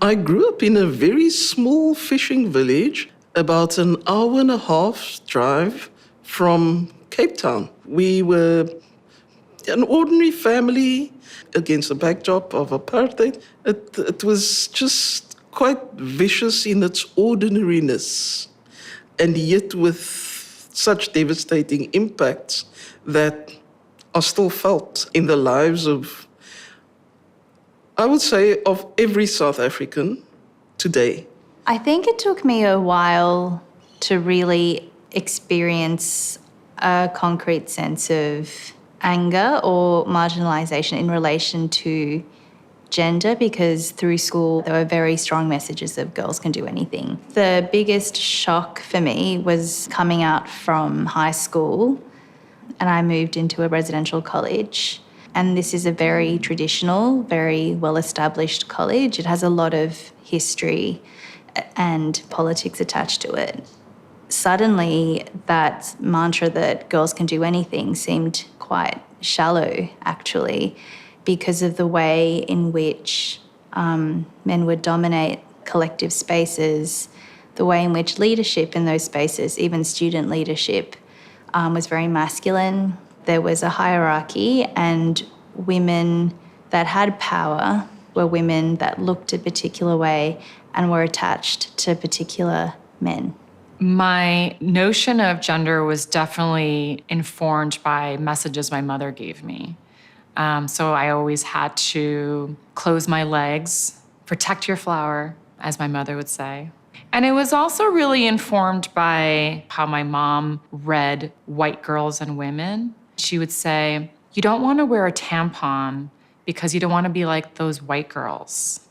I grew up in a very small fishing village, about an hour and a half drive from Cape Town. We were an ordinary family against the backdrop of apartheid. It was just quite vicious in its ordinariness, and yet with such devastating impacts that are still felt in the lives of, I would say, of every South African today. I think it took me a while to really experience a concrete sense of anger or marginalisation in relation to gender, because through school there were very strong messages of girls can do anything. The biggest shock for me was coming out from high school, and I moved into a residential college. And this is a very traditional, very well-established college. It has a lot of history and politics attached to it. Suddenly, that mantra that girls can do anything seemed quite shallow, actually, because of the way in which men would dominate collective spaces, the way in which leadership in those spaces, even student leadership, was very masculine. There was a hierarchy, and women that had power were women that looked a particular way and were attached to particular men. My notion of gender was definitely informed by messages my mother gave me. So I always had to close my legs, protect your flower, as my mother would say. And it was also really informed by how my mom read white girls and women. She would say, you don't want to wear a tampon because you don't want to be like those white girls,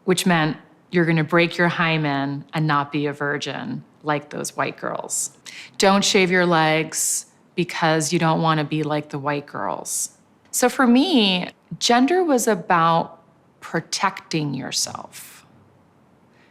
which meant you're going to break your hymen and not be a virgin like those white girls. Don't shave your legs because you don't want to be like the white girls. So for me, gender was about protecting yourself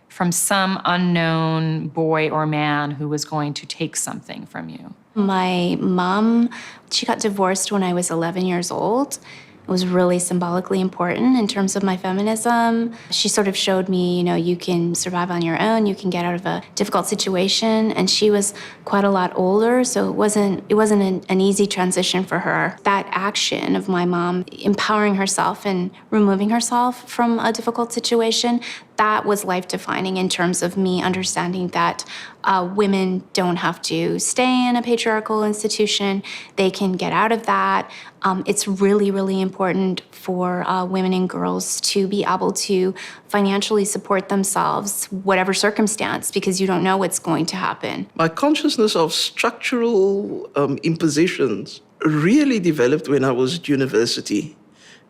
from some unknown boy or man who was going to take something from you. My mom, she got divorced when I was 11 years old. It was really symbolically important in terms of my feminism. She sort of showed me, you can survive on your own, you can get out of a difficult situation. And she was quite a lot older, so it wasn't an easy transition for her. That action of my mom empowering herself and removing herself from a difficult situation, that was life-defining in terms of me understanding that women don't have to stay in a patriarchal institution. They can get out of that. It's really, really important for women and girls to be able to financially support themselves, whatever circumstance, because you don't know what's going to happen. My consciousness of structural impositions really developed when I was at university,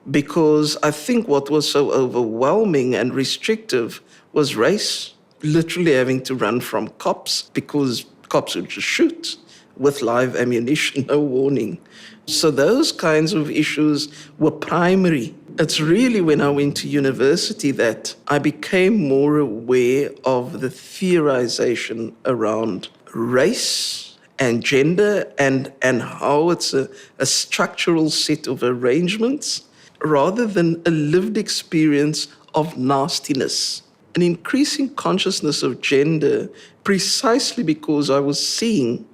because I think what was so overwhelming and restrictive was race, literally having to run from cops because cops would just shoot with live ammunition, no warning. So those kinds of issues were primary. It's really when I went to university that I became more aware of the theorization around race and gender and how it's a structural set of arrangements rather than a lived experience of nastiness. An increasing consciousness of gender precisely because I was seeing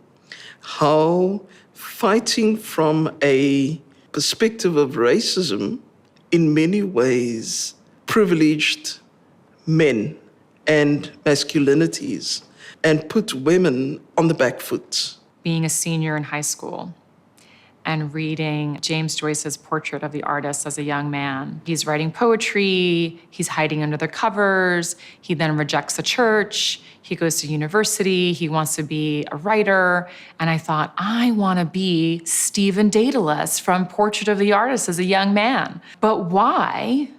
how fighting from a perspective of racism in many ways privileged men and masculinities and put women on the back foot. Being a senior in high school and reading James Joyce's Portrait of the Artist as a young man. He's writing poetry, he's hiding under the covers, he then rejects the church, he goes to university, he wants to be a writer, and I thought, I want to be Stephen Dedalus from Portrait of the Artist as a young man. But why?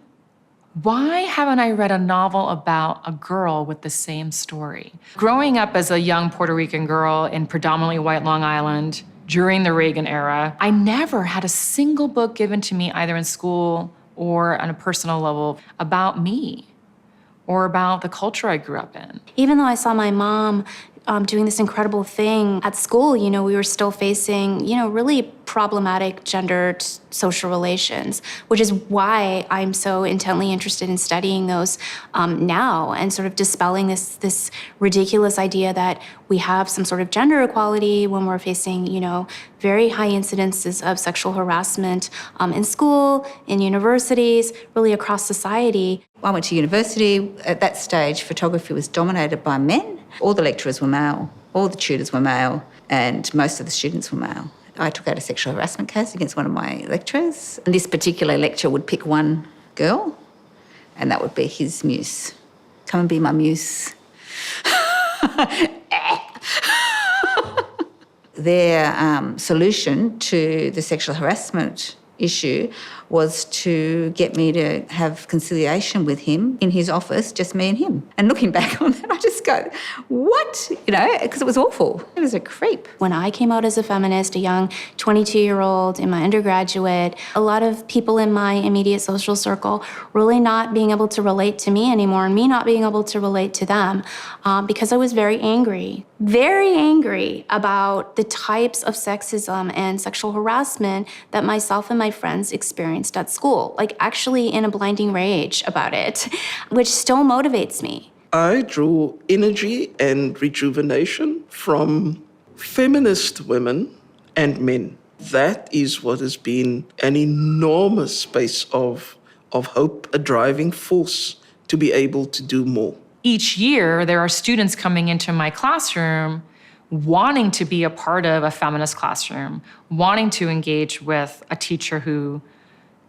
Why haven't I read a novel about a girl with the same story? Growing up as a young Puerto Rican girl in predominantly white Long Island, during the Reagan era, I never had a single book given to me either in school or on a personal level about me or about the culture I grew up in. Even though I saw my mom doing this incredible thing at school. You know, we were still facing, really problematic gendered social relations, which is why I'm so intently interested in studying those now and sort of dispelling this ridiculous idea that we have some sort of gender equality when we're facing, very high incidences of sexual harassment in school, in universities, really across society. I went to university. At that stage, photography was dominated by men. All the lecturers were male, all the tutors were male, and most of the students were male. I took out a sexual harassment case against one of my lecturers. And this particular lecturer would pick one girl, and that would be his muse. Come and be my muse. Their solution to the sexual harassment issue was to get me to have conciliation with him in his office, just me and him. And looking back on that, I just go, what? Because it was awful. It was a creep. When I came out as a feminist, a young 22-year-old in my undergraduate, a lot of people in my immediate social circle really not being able to relate to me anymore and me not being able to relate to them because I was very angry about the types of sexism and sexual harassment that myself and my friends experienced at school, like actually in a blinding rage about it, which still motivates me. I draw energy and rejuvenation from feminist women and men. That is what has been an enormous space of hope, a driving force to be able to do more. Each year, there are students coming into my classroom wanting to be a part of a feminist classroom, wanting to engage with a teacher who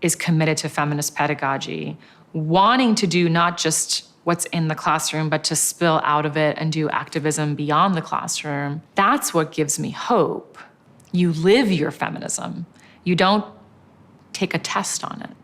is committed to feminist pedagogy, wanting to do not just what's in the classroom, but to spill out of it and do activism beyond the classroom. That's what gives me hope. You live your feminism. You don't take a test on it.